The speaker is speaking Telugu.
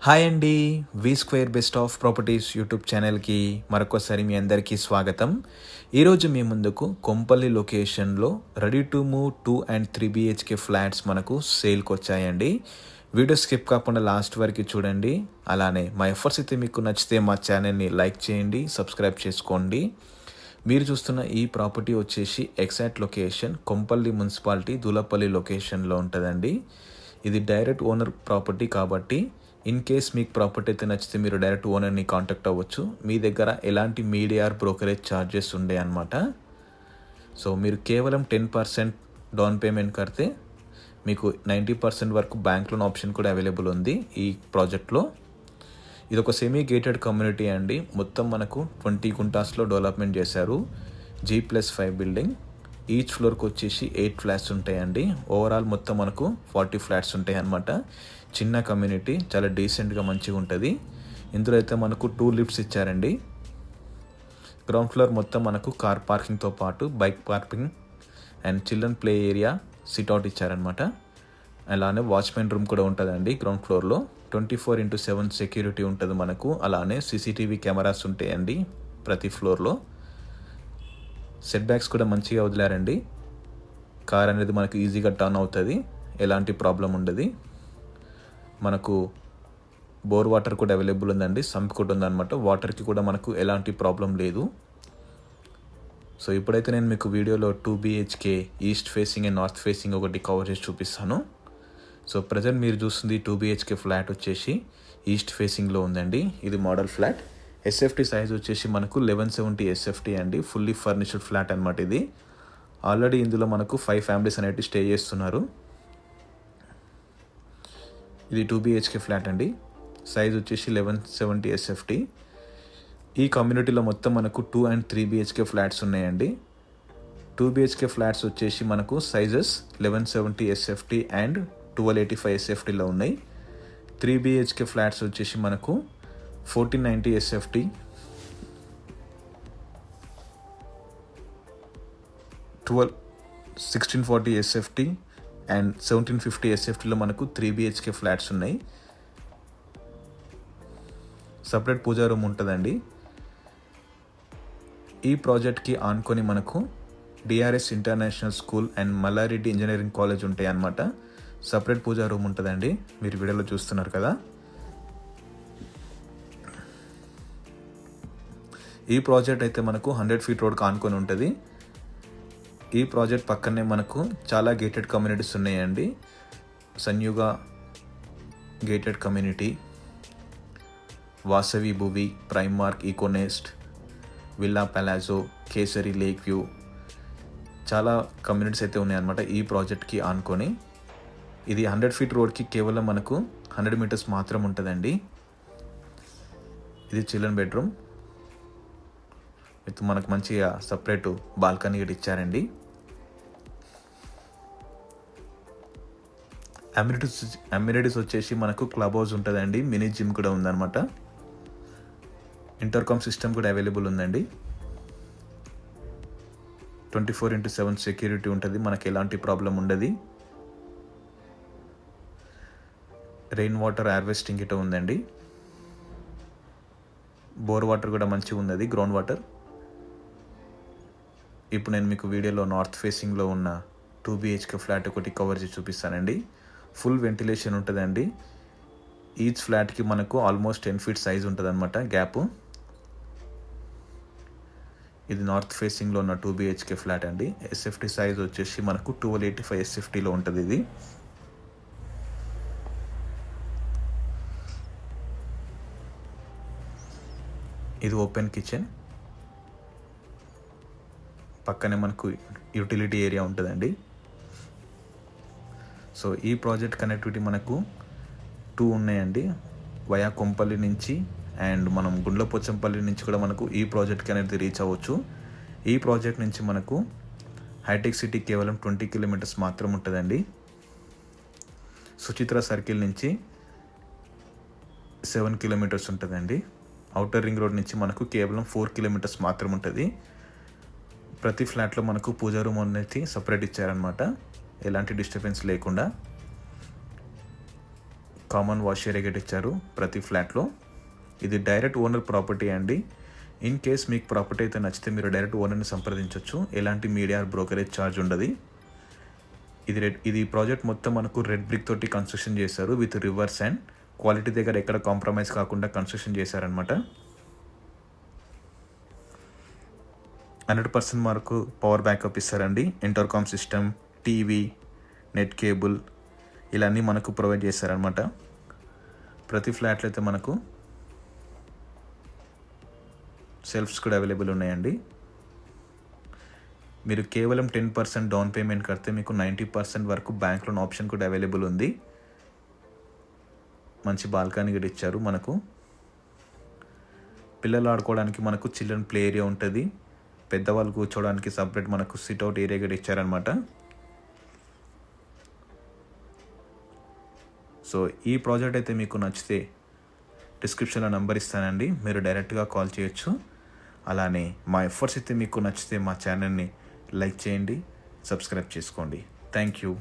హాయ్ అండి. V square best of properties YouTube ఛానల్కి మరొకసారి మీ అందరికీ స్వాగతం. ఈరోజు మీ ముందుకు కొంపల్లి లొకేషన్లో ready to move 2 and 3 BHK flats మనకు సేల్కి వచ్చాయండి. వీడియో స్కిప్ కాకుండా లాస్ట్ వరకు చూడండి. అలానే మా ఎఫర్ట్స్ అయితే మీకు నచ్చితే మా ఛానల్ని లైక్ చేయండి, సబ్స్క్రైబ్ చేసుకోండి. మీరు చూస్తున్న ఈ ప్రాపర్టీ వచ్చేసి exact location Kompally municipality Dulapalli లొకేషన్లో ఉంటుందండి. ఇది డైరెక్ట్ ఓనర్ ప్రాపర్టీ కాబట్టి ఇన్ కేస్ మీకు ప్రాపర్టీ అయితే నచ్చితే మీరు డైరెక్ట్ ఓనర్ని కాంటాక్ట్ అవ్వచ్చు. మీ దగ్గర ఎలాంటి మీడియా బ్రోకరేజ్ ఛార్జెస్ ఉండే అనమాట. సో మీరు కేవలం 10% డౌన్ పేమెంట్ కడితే మీకు 90% వరకు బ్యాంక్ లోన్ ఆప్షన్ కూడా అవైలబుల్ ఉంది ఈ ప్రాజెక్ట్లో. ఇది ఒక సెమీ గేటెడ్ కమ్యూనిటీ అండి. మొత్తం మనకు 20 గుంటాస్లో డెవలప్మెంట్ చేశారు. G+5 building. ఈచ్ ఫ్లోర్కి వచ్చేసి 8 ఫ్లాట్స్ ఉంటాయండి. ఓవరాల్ మొత్తం మనకు 40 ఫ్లాట్స్ ఉంటాయి అన్నమాట. చిన్న కమ్యూనిటీ, చాలా డీసెంట్గా మంచిగా ఉంటుంది. ఇందులో అయితే మనకు 2 లిఫ్ట్స్ ఇచ్చారండి. గ్రౌండ్ ఫ్లోర్ మొత్తం మనకు కార్ పార్కింగ్తో పాటు bike parking and children play area, sit-out ఇచ్చారనమాట. అలానే వాచ్మెన్ రూమ్ కూడా ఉంటుందండి గ్రౌండ్ ఫ్లోర్లో. 24/7 సెక్యూరిటీ ఉంటుంది మనకు. అలానే CCTV కెమెరాస్ ఉంటాయండి ప్రతి ఫ్లోర్లో. సెట్ బ్యాక్స్ కూడా మంచిగా వదిలారండి. కార్ అనేది మనకు ఈజీగా టర్న్ అవుతుంది, ఎలాంటి ప్రాబ్లం ఉండదు. మనకు బోర్ వాటర్ కూడా అవైలబుల్ ఉందండి. సంప్ కూడా ఉందన్నమాట. వాటర్కి కూడా మనకు ఎలాంటి ప్రాబ్లం లేదు. సో ఇప్పుడైతే నేను మీకు వీడియోలో 2 BHK east facing and north facing ఒకటి కవర్ చేసి చూపిస్తాను. సో ప్రజెంట్ మీరు చూస్తుంది 2 BHK ఫ్లాట్ వచ్చేసి ఈస్ట్ ఫేసింగ్లో ఉందండి. ఇది మోడల్ ఫ్లాట్. SFT సైజ్ వచ్చేసి మనకు 1170 SFT అండి. ఫుల్లీ ఫర్నిష్డ్ ఫ్లాట్ అనమాట ఇది. ఆల్రెడీ ఇందులో మనకు 5 ఫ్యామిలీస్ అనేవి స్టే చేస్తున్నారు. ఇది 2 BHK ఫ్లాట్ అండి. సైజ్ వచ్చేసి 1170 SFT. ఈ కమ్యూనిటీలో మొత్తం మనకు 2 and 3 BHK ఫ్లాట్స్ ఉన్నాయండి. 2 BHK ఫ్లాట్స్ వచ్చేసి మనకు సైజెస్ 1170 SFT అండ్ 1285 SFTలో ఉన్నాయి. 3 BHK ఫ్లాట్స్ వచ్చేసి మనకు 1490 SFT, 1640 SFT అండ్ 1750 SFTలో మనకు 3 BHK ఫ్లాట్స్ ఉన్నాయి. సపరేట్ పూజా రూమ్ ఉంటుందండి. ఈ ప్రాజెక్ట్కి ఆనుకొని మనకు DRS international school and Malla Reddy engineering college ఉంటాయి అన్నమాట. సపరేట్ పూజా రూమ్ ఉంటుందండి. మీరు వీడియోలో చూస్తున్నారు కదా. ఈ ప్రాజెక్ట్ అయితే మనకు 100 feet రోడ్కి ఆనుకొని ఉంటుంది. ఈ ప్రాజెక్ట్ పక్కనే మనకు చాలా గేటెడ్ కమ్యూనిటీస్ ఉన్నాయండి. Samyuga gated community, Vasavi Bhuvi, Primark, Econest, villa palazzo, Kesari lake view, చాలా కమ్యూనిటీస్ అయితే ఉన్నాయన్నమాట ఈ ప్రాజెక్ట్కి ఆనుకొని. ఇది 100 feet రోడ్కి కేవలం మనకు 100 meters మాత్రం ఉంటుందండి. ఇది చిల్డ్రన్ బెడ్రూమ్ విత్ మనకు మంచిగా సపరేట్ బాల్కనీ కూడా ఇచ్చారండి. అమ్యూనిటీస్ వచ్చేసి మనకు క్లబ్ హౌస్ ఉంటుందండి. మినీ జిమ్ కూడా ఉందన్నమాట. ఇంటర్కామ్ సిస్టమ్ కూడా అవైలబుల్ ఉందండి. 24/7 సెక్యూరిటీ ఉంటుంది. మనకి ఎలాంటి ప్రాబ్లం ఉండదు. రెయిన్ వాటర్ హార్వెస్టింగ్ ఇట ఉందండి. బోర్ వాటర్ కూడా మంచిగా ఉన్నది, గ్రౌండ్ వాటర్. ఇప్పుడు నేను మీకు వీడియోలో నార్త్ ఫేసింగ్లో ఉన్న 2 BHK ఫ్లాట్ ఒకటి కవర్ చేసి చూపిస్తానండి. ఫుల్ వెంటిలేషన్ ఉంటుందండి. ఈచ్ ఫ్లాట్కి మనకు ఆల్మోస్ట్ 10 feet సైజ్ ఉంటుంది అనమాట గ్యాప్. ఇది నార్త్ ఫేసింగ్లో ఉన్న 2 BHK ఫ్లాట్ అండి. SFT సైజ్ వచ్చేసి మనకు 1285 SFTలో ఉంటుంది. ఇది ఓపెన్ కిచెన్. పక్కనే మనకు యూటిలిటీ ఏరియా ఉంటుందండి. సో ఈ ప్రాజెక్ట్ కనెక్టివిటీ మనకు 2 ఉన్నాయండి. వయా కొంపల్లి నుంచి అండ్ మనం గుండ్లపోచంపల్లి నుంచి కూడా మనకు ఈ ప్రాజెక్ట్కి అనేది రీచ్ అవ్వచ్చు. ఈ ప్రాజెక్ట్ నుంచి మనకు హైటెక్ సిటీ కేవలం 20 kilometers మాత్రం ఉంటుందండి. సుచిత్ర సర్కిల్ నుంచి 7 kilometers ఉంటుందండి. ఔటర్ రింగ్ రోడ్ నుంచి మనకు కేవలం 4 kilometers మాత్రం ఉంటుంది. ప్రతి ఫ్లాట్లో మనకు పూజా రూమ్ అనేది సపరేట్ ఇచ్చారనమాట, ఎలాంటి డిస్టర్బెన్స్ లేకుండా. కామన్ వాష్ ఏరియా గేట్ ఇచ్చారు ప్రతి ఫ్లాట్లో. ఇది డైరెక్ట్ ఓనర్ ప్రాపర్టీ అండి. ఇన్ కేస్ మీకు ప్రాపర్టీ అయితే నచ్చితే మీరు డైరెక్ట్ ఓనర్ని సంప్రదించవచ్చు. ఎలాంటి మీడియా బ్రోకరేజ్ ఛార్జ్ ఉండదు. ఇది ప్రాజెక్ట్ మొత్తం మనకు రెడ్ బ్రిక్ తోటి కన్స్ట్రక్షన్ చేశారు విత్ రివర్స్ అండ్ క్వాలిటీ దగ్గర ఎక్కడ కాంప్రమైజ్ కాకుండా కన్స్ట్రక్షన్ చేశారనమాట. 100% మనకు పవర్ బ్యాకప్ ఇస్తారండి. Intercom system, TV, net cable ఇలా అన్నీ మనకు ప్రొవైడ్ చేస్తారనమాట. ప్రతి ఫ్లాట్లో అయితే మనకు సెల్ఫ్స్ కూడా అవైలబుల్ ఉన్నాయండి. మీరు కేవలం 10% డౌన్ పేమెంట్ కడితే మీకు 90% వరకు బ్యాంక్ లోన్ ఆప్షన్ కూడా అవైలబుల్ ఉంది. మంచి బాల్కనీ కూడా ఇచ్చారు. మనకు పిల్లలు ఆడుకోవడానికి మనకు చిల్డ్రన్ ప్లే ఏరియా ఉంటుంది. పెద్దవాళ్ళు కూర్చోవడానికి సపరేట్ మనకు సిట్అవుట్ ఏరియా కూడా ఇచ్చారనమాట. సో ఈ ప్రాజెక్ట్ అయితే మీకు నచ్చితే డిస్క్రిప్షన్లో నెంబర్ ఇస్తానండి, మీరు డైరెక్ట్గా కాల్ చేయొచ్చు. అలానే మా ఎఫర్ట్స్ అయితే మీకు నచ్చితే మా ఛానల్ని లైక్ చేయండి, సబ్స్క్రైబ్ చేసుకోండి. Thank you.